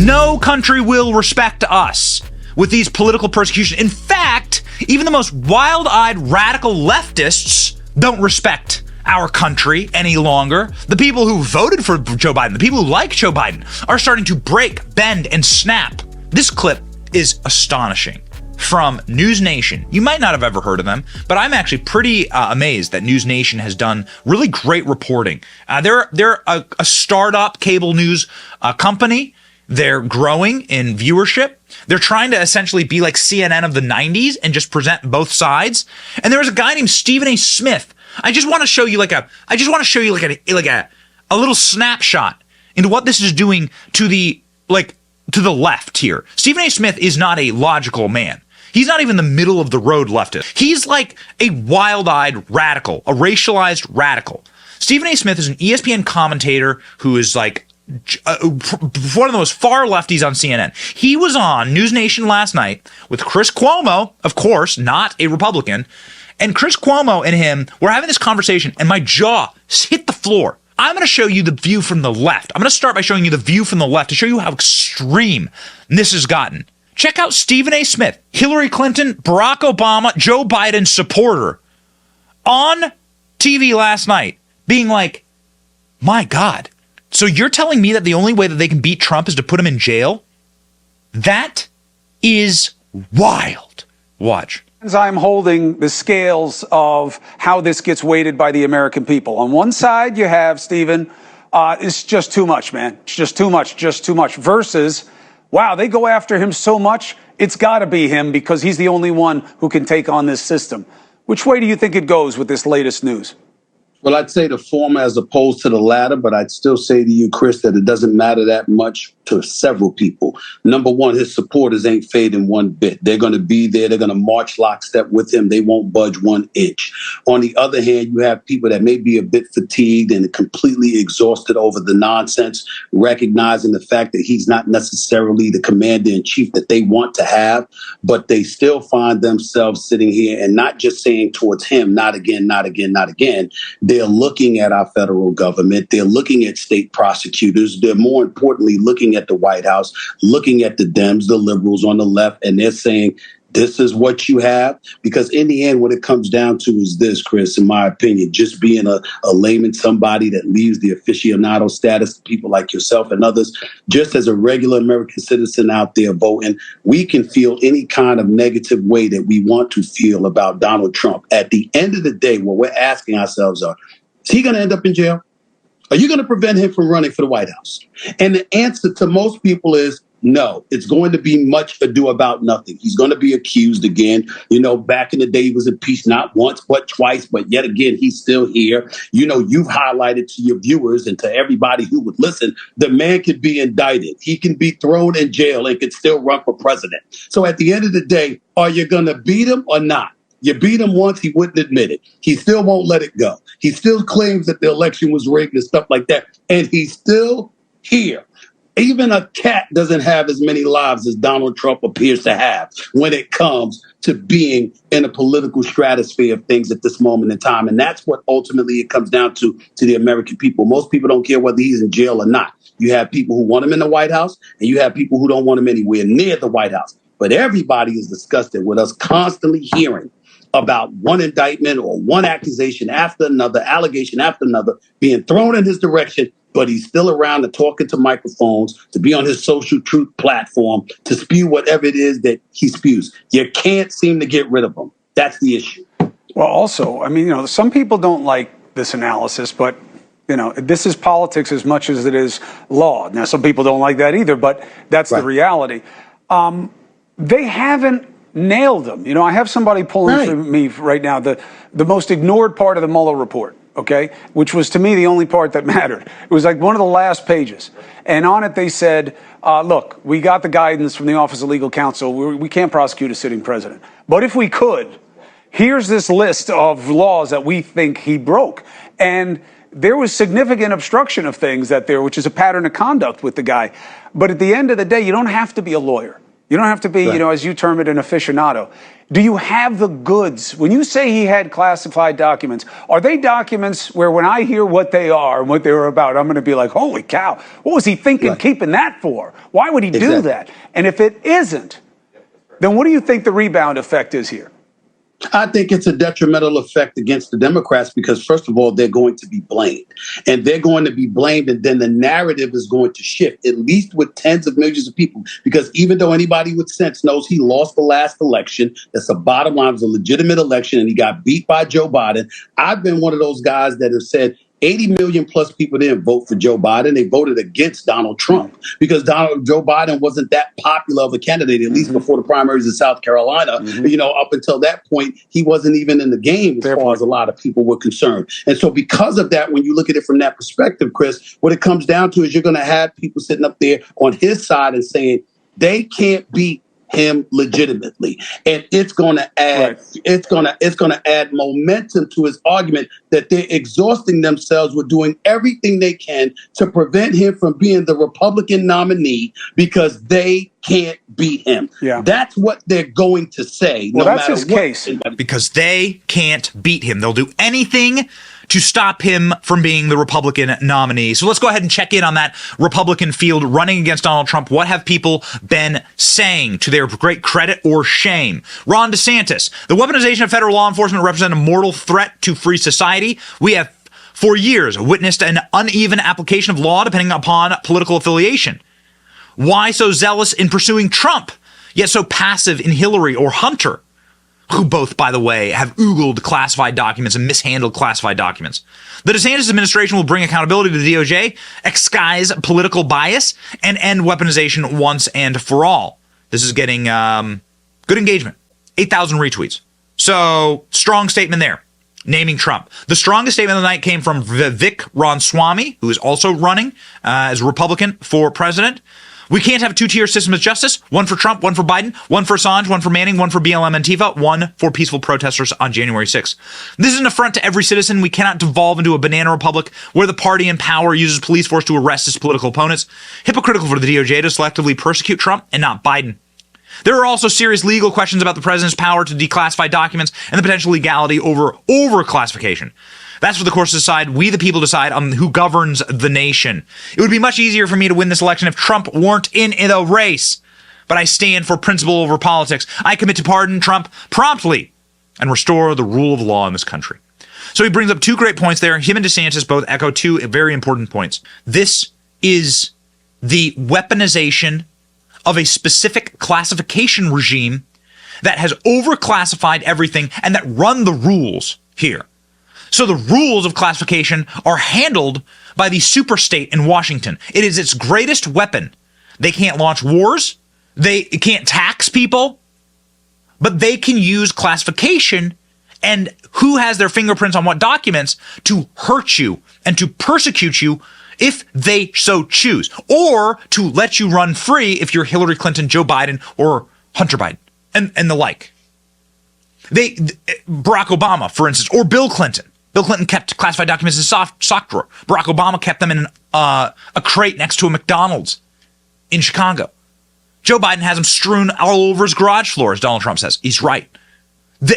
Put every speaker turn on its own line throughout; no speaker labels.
No country will respect us with these political persecution. In fact, even the most wild-eyed radical leftists don't respect our country any longer. The people who voted for Joe Biden, the people who like Joe Biden, are starting to break, bend, and snap. This clip is astonishing. From News Nation. You might not have ever heard of them, but I'm actually pretty amazed that News Nation has done really great reporting. They're a startup cable news company. They're growing in viewership. They're trying to essentially be like CNN of the 90s and just present both sides. And there was a guy named Stephen A. Smith. I just want to show you like a little snapshot into what this is doing to the left here. Stephen A. Smith is not a logical man. He's not even the middle of the road leftist. He's like a wild-eyed radical, a racialized radical. Stephen A. Smith is an ESPN commentator who is like one of the most far lefties on CNN. He was on News Nation last night with Chris Cuomo, of course, not a Republican. And Chris Cuomo and him were having this conversation, and my jaw hit the floor. I'm going to show you the view from the left. I'm going to start by showing you the view from the left to show you how extreme this has gotten. Check out Stephen A. Smith, Hillary Clinton, Barack Obama, Joe Biden supporter, on TV last night being like, my God, so you're telling me that the only way that they can beat Trump is to put him in jail? That is wild. Watch.
I'm holding the scales of how this gets weighted by the American people. On one side, you have, Stephen, it's just too much, man. It's just too much. Versus, wow, they go after him so much, it's got to be him because he's the only one who can take on this system. Which way do you think it goes with this latest news?
Well, I'd say the former as opposed to the latter, but I'd still say to you, Chris, that it doesn't matter that much to several people. Number one, his supporters ain't fading one bit. They're going to be there. They're going to march lockstep with him. They won't budge 1 inch. On the other hand, you have people that may be a bit fatigued and completely exhausted over the nonsense, recognizing the fact that he's not necessarily the commander in chief that they want to have, but they still find themselves sitting here and not just saying towards him, not again, not again, not again. They're looking at our federal government. They're looking at state prosecutors. They're more importantly looking at the White House, looking at the Dems, the liberals on the left, and they're saying, this is what you have. Because in the end, what it comes down to is this, Chris, in my opinion, just being a layman, somebody that leaves the aficionado status to people like yourself and others, just as a regular American citizen out there voting, we can feel any kind of negative way that we want to feel about Donald Trump. At the end of the day, what we're asking ourselves are, is he going to end up in jail? Are you going to prevent him from running for the White House? And the answer to most people is, no, it's going to be much ado about nothing. He's going to be accused again. You know, back in the day, he was impeached not once, but twice. But yet again, he's still here. You know, you've highlighted to your viewers and to everybody who would listen, the man could be indicted. He can be thrown in jail and could still run for president. So at the end of the day, are you going to beat him or not? You beat him once, he wouldn't admit it. He still won't let it go. He still claims that the election was rigged and stuff like that. And he's still here. Even a cat doesn't have as many lives as Donald Trump appears to have when it comes to being in a political stratosphere of things at this moment in time. And that's what ultimately it comes down to the American people. Most people don't care whether he's in jail or not. You have people who want him in the White House, and you have people who don't want him anywhere near the White House. But everybody is disgusted with us constantly hearing about one indictment or one accusation after another, allegation after another being thrown in his direction. But he's still around to talking to microphones, to be on his social truth platform, to spew whatever it is that he spews. You can't seem to get rid of him. That's the issue.
Well, also, I mean, you know, some people don't like this analysis, but, you know, this is politics as much as it is law. Now, some people don't like that either, but that's the reality. They haven't nailed them. You know, I have somebody pulling for me right now, the most ignored part of the Mueller report. Okay, which was to me the only part that mattered. It was like one of the last pages. And on it they said, look, we got the guidance from the Office of Legal Counsel. We can't prosecute a sitting president. But if we could, here's this list of laws that we think he broke. And there was significant obstruction of things which is a pattern of conduct with the guy. But at the end of the day, you don't have to be a lawyer. You don't have to be,
Right.
as you term it, an aficionado. Do you have the goods? When you say he had classified documents, are they documents where when I hear what they are and what they were about, I'm going to be like, holy cow, what was he thinking keeping that for? Why would he do that? And if it isn't, then what do you think the rebound effect is here?
I think it's a detrimental effect against the Democrats because, first of all, they're going to be blamed. And they're going to be blamed, and then the narrative is going to shift, at least with tens of millions of people. Because even though anybody with sense knows he lost the last election, that's the bottom line, it was a legitimate election, and he got beat by Joe Biden. I've been one of those guys that have said, 80 million plus people didn't vote for Joe Biden. They voted against Donald Trump because Joe Biden wasn't that popular of a candidate, at least before the primaries in South Carolina. Up until that point, he wasn't even in the game as far as a lot of people were concerned. And so because of that, when you look at it from that perspective, Chris, what it comes down to is you're going to have people sitting up there on his side and saying they can't beat him legitimately, and it's going to add it's going to add momentum to his argument that they're exhausting themselves with doing everything they can to prevent him from being the Republican nominee because they can't beat him. That's what they're going to say.
Well, that's his case.
Because they can't beat him. They'll do anything to stop him from being the Republican nominee. So let's go ahead and check in on that Republican field running against Donald Trump. What have people been saying to their great credit or shame? Ron DeSantis, the weaponization of federal law enforcement represents a mortal threat to free society. We have for years witnessed an uneven application of law depending upon political affiliation. Why so zealous in pursuing Trump, yet so passive in Hillary or Hunter, who both, by the way, have oogled classified documents and mishandled classified documents? The DeSantis administration will bring accountability to the DOJ, excise political bias, and end weaponization once and for all. This is getting good engagement. 8,000 retweets. So, strong statement there, naming Trump. The strongest statement of the night came from Vivek Ramaswamy, who is also running as a Republican for president. We can't have a two-tier system of justice, one for Trump, one for Biden, one for Assange, one for Manning, one for BLM Antifa, one for peaceful protesters on January 6th. This is an affront to every citizen. We cannot devolve into a banana republic where the party in power uses police force to arrest its political opponents. Hypocritical for the DOJ to selectively persecute Trump and not Biden. There are also serious legal questions about the president's power to declassify documents and the potential legality over classification. That's for the courts to decide. We, the people, decide on who governs the nation. It would be much easier for me to win this election if Trump weren't in the race. But I stand for principle over politics. I commit to pardon Trump promptly and restore the rule of law in this country. So he brings up two great points there. Him and DeSantis both echo two very important points. This is the weaponization of a specific classification regime that has overclassified everything and that run the rules here. So the rules of classification are handled by the superstate in Washington. It is its greatest weapon. They can't launch wars. They can't tax people. But they can use classification and who has their fingerprints on what documents to hurt you and to persecute you if they so choose, or to let you run free if you're Hillary Clinton, Joe Biden, or Hunter Biden, and the like. Barack Obama, for instance, or Bill Clinton. Bill Clinton kept classified documents in his sock drawer. Barack Obama kept them in a crate next to a McDonald's in Chicago. Joe Biden has them strewn all over his garage floor, as Donald Trump says. He's right.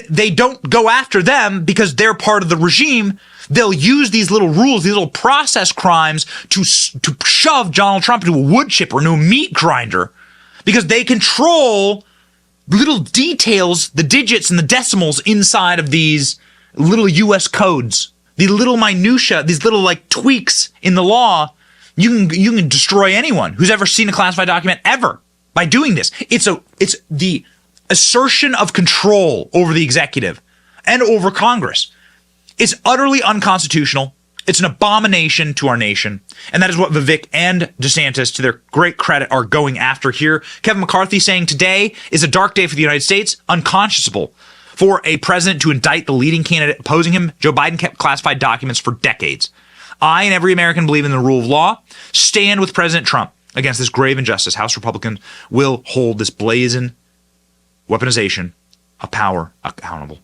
They don't go after them because they're part of the regime. They'll use these little rules, these little process crimes to shove Donald Trump into a wood chipper, into a meat grinder, because they control little details, the digits and the decimals inside of these little U.S. codes, the little minutia, these little like tweaks in the law. You can destroy anyone who's ever seen a classified document ever by doing this. It's the assertion of control over the executive and over Congress. It's utterly unconstitutional. It's an abomination to our nation. And that is what Vivek and DeSantis, to their great credit, are going after here. Kevin McCarthy saying today is a dark day for the United States, unconscionable for a president to indict the leading candidate opposing him. Joe Biden kept classified documents for decades. I and every American believe in the rule of law. Stand with President Trump against this grave injustice. House Republicans will hold this blazing weaponization of power accountable.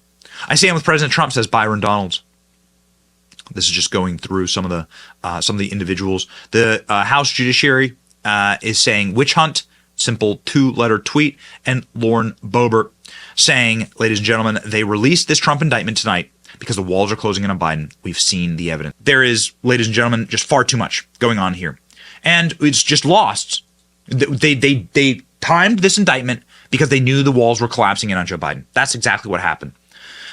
I stand with President Trump, says Byron Donalds. This is just going through some of the individuals. The House Judiciary is saying witch hunt simple 2-letter tweet, and Lauren Boebert saying, ladies and gentlemen, they released this Trump indictment tonight because the walls are closing in on Biden. We've seen the evidence. There is, ladies and gentlemen, just far too much going on here. And it's just lost. They timed this indictment because they knew the walls were collapsing in on Joe Biden. That's exactly what happened.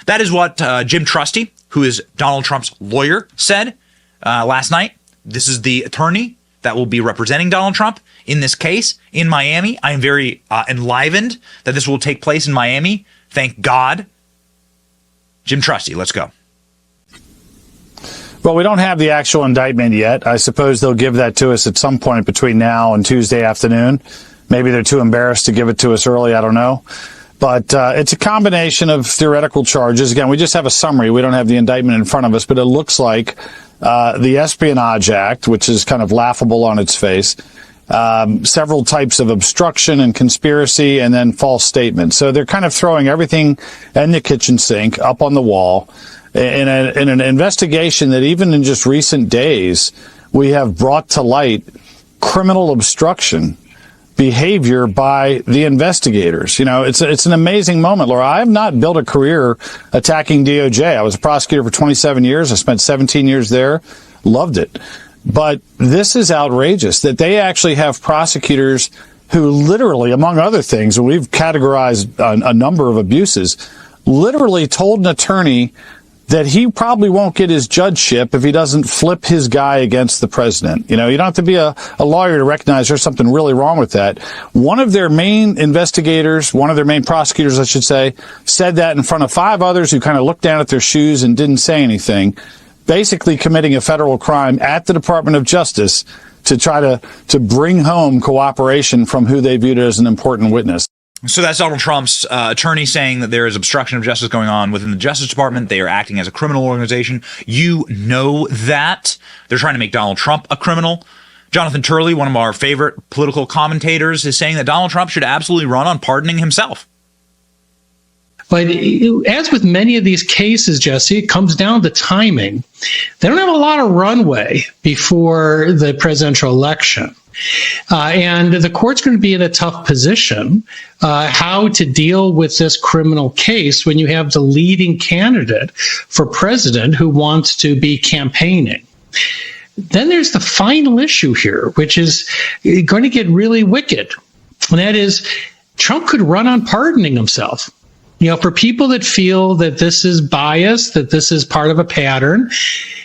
That is what Jim Trusty, who is Donald Trump's lawyer, said last night. This is the attorney that will be representing Donald Trump in this case in Miami. I am very enlivened that this will take place in Miami. Thank God. Jim Trusty, let's go.
Well, we don't have the actual indictment yet. I suppose they'll give that to us at some point between now and Tuesday afternoon. Maybe they're too embarrassed to give it to us early. I don't know. But it's a combination of theoretical charges. Again, we just have a summary. We don't have the indictment in front of us, but it looks like the Espionage Act, which is kind of laughable on its face, several types of obstruction and conspiracy, and then false statements. So they're kind of throwing everything in the kitchen sink up on the wall in an investigation that even in just recent days, we have brought to light criminal obstruction behavior by the investigators. You know, it's an amazing moment, Laura. I have not built a career attacking DOJ. I was a prosecutor for 27 years. I spent 17 years there. Loved it. But this is outrageous that they actually have prosecutors who literally, among other things, and we've categorized a number of abuses, literally told an attorney that he probably won't get his judgeship if he doesn't flip his guy against the president. You know, you don't have to be a lawyer to recognize there's something really wrong with that. One of their main investigators, one of their main prosecutors, I should say, said that in front of 5 others who kind of looked down at their shoes and didn't say anything, basically committing a federal crime at the Department of Justice to try to bring home cooperation from who they viewed as an important witness.
So that's Donald Trump's attorney saying that there is obstruction of justice going on within the Justice Department. They are acting as a criminal organization. You know that. They're trying to make Donald Trump a criminal. Jonathan Turley, one of our favorite political commentators, is saying that Donald Trump should absolutely run on pardoning himself.
But as with many of these cases, Jesse, it comes down to timing. They don't have a lot of runway before the presidential election. And the court's going to be in a tough position how to deal with this criminal case when you have the leading candidate for president who wants to be campaigning. Then there's the final issue here, which is going to get really wicked. And that is, Trump could run on pardoning himself. You know, for people that feel that this is bias, that this is part of a pattern,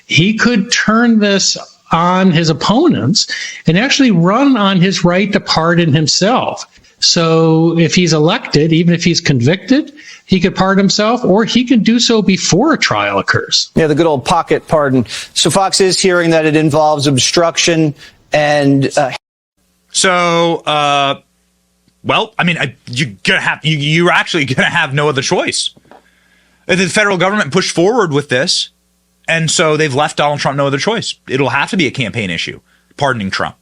he could turn this on his opponents and actually run on his right to pardon himself. So if he's elected, even if he's convicted, he could pardon himself, or he can do so before a trial occurs.
Yeah, the good old pocket pardon. So Fox is hearing that it involves obstruction and...
Well, I mean, you're actually going to have no other choice. The federal government pushed forward with this, and so they've left Donald Trump no other choice. It'll have to be a campaign issue, pardoning Trump.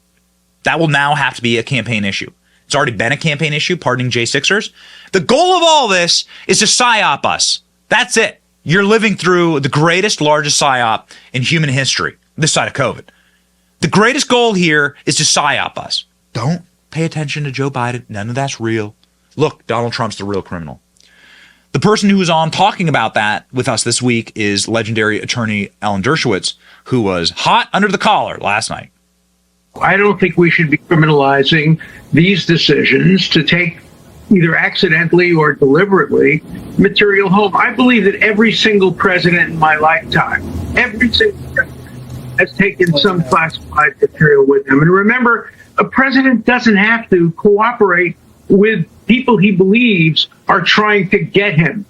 That will now have to be a campaign issue. It's already been a campaign issue, pardoning J6ers. The goal of all this is to psyop us. That's it. You're living through the greatest, largest psyop in human history, this side of COVID. The greatest goal here is to psyop us. Don't pay attention to Joe Biden. None of that's real. Look, Donald Trump's the real criminal. The person who was on talking about that with us this week is legendary attorney Alan Dershowitz, who was hot under the collar last night.
I don't think we should be criminalizing these decisions to take either accidentally or deliberately material home. I believe that every single president in my lifetime, every single president has taken some classified material with them. And remember, a president doesn't have to cooperate with people he believes are trying to get him.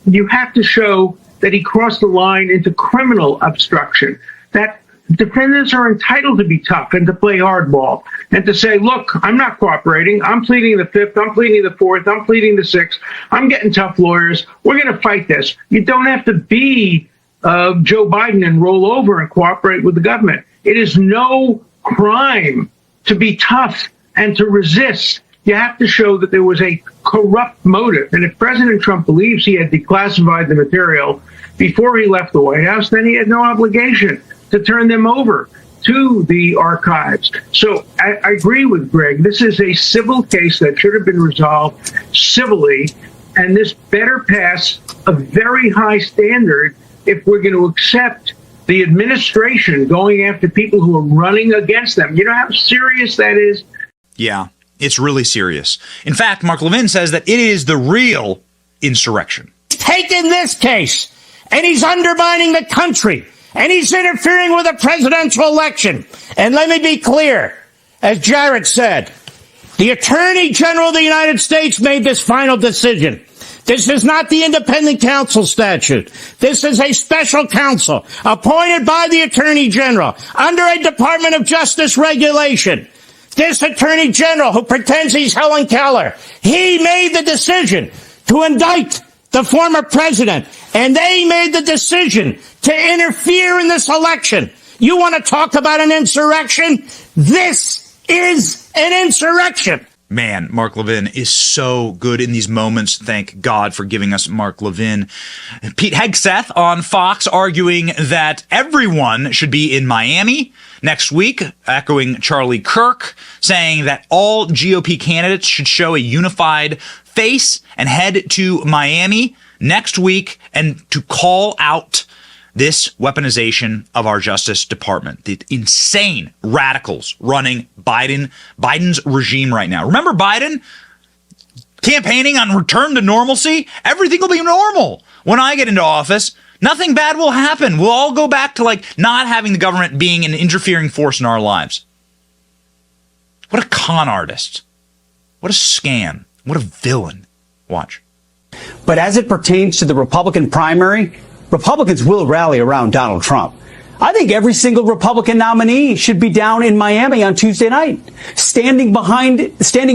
You have to show that he crossed the line into criminal obstruction, that defendants are entitled to be tough and to play hardball and to say, look, I'm not cooperating. I'm pleading the 5th. I'm pleading the 4th. I'm pleading the 6th. I'm getting tough lawyers. We're going to fight this. You don't have to be Joe Biden and roll over and cooperate with the government. It is no crime to be tough and to resist. You have to show that there was a corrupt motive. And if President Trump believes he had declassified the material before he left the White House, then he had no obligation to turn them over to the archives. So I agree with Greg. This is a civil case that should have been resolved civilly, and this better pass a very high standard if we're going to accept the administration going after people who are running against them. You know how serious that is?
Yeah, it's really serious. In fact, Mark Levin says that it is the real insurrection.
Taking this case, and he's undermining the country, and he's interfering with a presidential election. And let me be clear, as Jared said, the Attorney General of the United States made this final decision. This is not the independent counsel statute. This is a special counsel appointed by the Attorney General under a Department of Justice regulation. This Attorney General, who pretends he's Helen Keller, he made the decision to indict the former president, and they made the decision to interfere in this election. You want to talk about an insurrection? This is an insurrection.
Man, Mark Levin is so good in these moments. Thank God for giving us Mark Levin. Pete Hegseth on Fox arguing that everyone should be in Miami next week, echoing Charlie Kirk, saying that all GOP candidates should show a unified face and head to Miami next week and to call out this weaponization of our Justice Department, the insane radicals running Biden's regime right now. Remember Biden campaigning on return to normalcy? Everything will be normal when I get into office. Nothing bad will happen. We'll all go back to not having the government being an interfering force in our lives. What a con artist. What a scam. What a villain. Watch.
But as it pertains to the Republican primary, Republicans will rally around Donald Trump. I think every single Republican nominee should be down in Miami on Tuesday night, standing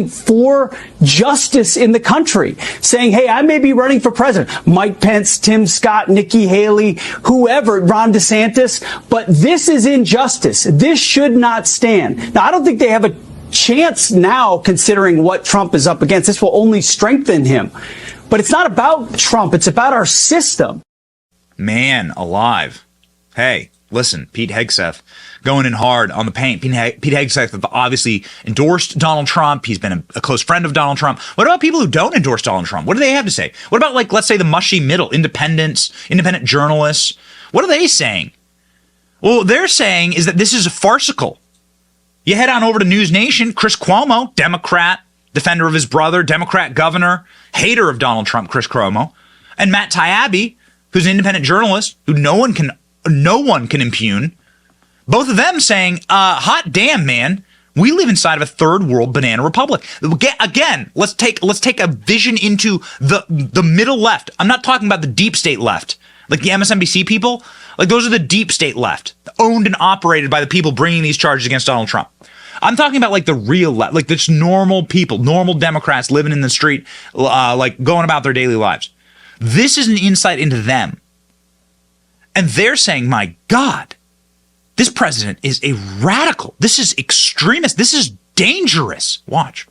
for justice in the country, saying, hey, I may be running for president. Mike Pence, Tim Scott, Nikki Haley, whoever, Ron DeSantis, but this is injustice. This should not stand. Now, I don't think they have a chance now, considering what Trump is up against. This will only strengthen him. But it's not about Trump. It's about our system.
Man alive. Hey, listen, Pete Hegseth going in hard on the paint. Pete Hegseth obviously endorsed Donald Trump. He's been a close friend of Donald Trump. What about people who don't endorse Donald Trump? What do they have to say? What about, let's say the mushy middle, independent journalists? What are they saying? Well, what they're saying is that this is farcical. You head on over to News Nation, Chris Cuomo, Democrat, defender of his brother, Democrat governor, hater of Donald Trump, Chris Cuomo, and Matt Taibbi, who's an independent journalist who no one can impugn. Both of them saying, hot damn, man, we live inside of a third world banana republic. Again, let's take a vision into the middle left. I'm not talking about the deep state left, like the MSNBC people. Those are the deep state left, owned and operated by the people bringing these charges against Donald Trump. I'm talking about the real left, just normal people, normal Democrats living in the street, going about their daily lives. This is an insight into them. And they're saying, my God, this president is a radical. This is extremist. This is dangerous. Watch.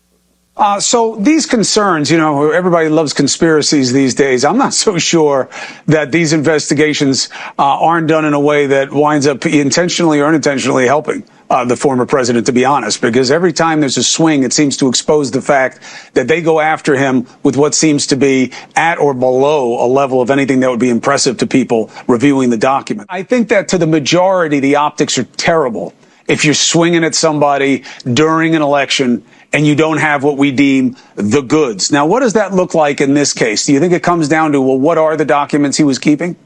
So these concerns, everybody loves conspiracies these days. I'm not so sure that these investigations aren't done in a way that winds up intentionally or unintentionally helping the former president, to be honest, because every time there's a swing, it seems to expose the fact that they go after him with what seems to be at or below a level of anything that would be impressive to people reviewing the document. I think that to the majority, the optics are terrible if you're swinging at somebody during an election and you don't have what we deem the goods. Now, what does that look like in this case? Do you think it comes down to, what are the documents he was keeping?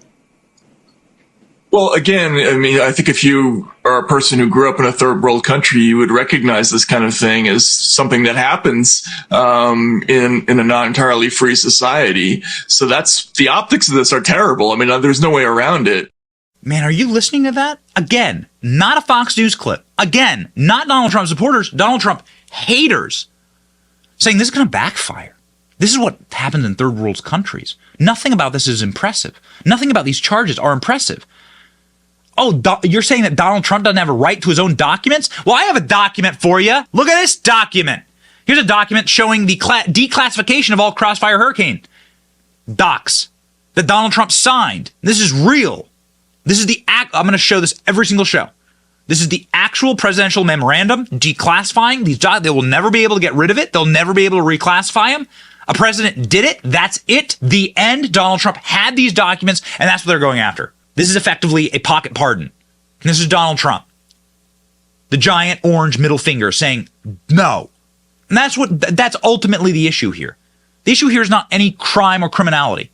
Well, again, I think if you are a person who grew up in a third world country, you would recognize this kind of thing as something that happens in a not entirely free society. So the optics of this are terrible. There's no way around it.
Man, are you listening to that? Again, not a Fox News clip. Again, not Donald Trump supporters, Donald Trump haters saying this is going to backfire. This is what happens in third world countries. Nothing about this is impressive. Nothing about these charges are impressive. Oh, you're saying that Donald Trump doesn't have a right to his own documents? Well, I have a document for you. Look at this document. Here's a document showing the declassification of all Crossfire Hurricane docs that Donald Trump signed. This is real. This is the act. I'm going to show this every single show. This is the actual presidential memorandum declassifying these documents. They will never be able to get rid of it. They'll never be able to reclassify them. A president did it. That's it. The end. Donald Trump had these documents, and that's what they're going after. This is effectively a pocket pardon. And this is Donald Trump, the giant orange middle finger saying no. And that's ultimately the issue here. The issue here is not any crime or criminality.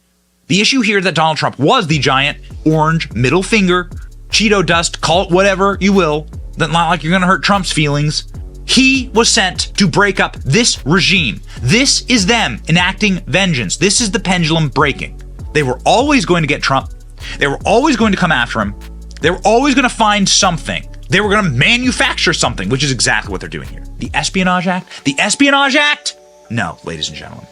The issue here is that Donald Trump was the giant orange middle finger, Cheeto dust, call it whatever you will. That's not like you're going to hurt Trump's feelings. He was sent to break up this regime. This is them enacting vengeance. This is the pendulum breaking. They were always going to get Trump. They were always going to come after him. They were always going to find something. They were going to manufacture something, which is exactly what they're doing here. The Espionage Act? The Espionage Act? No, ladies and gentlemen.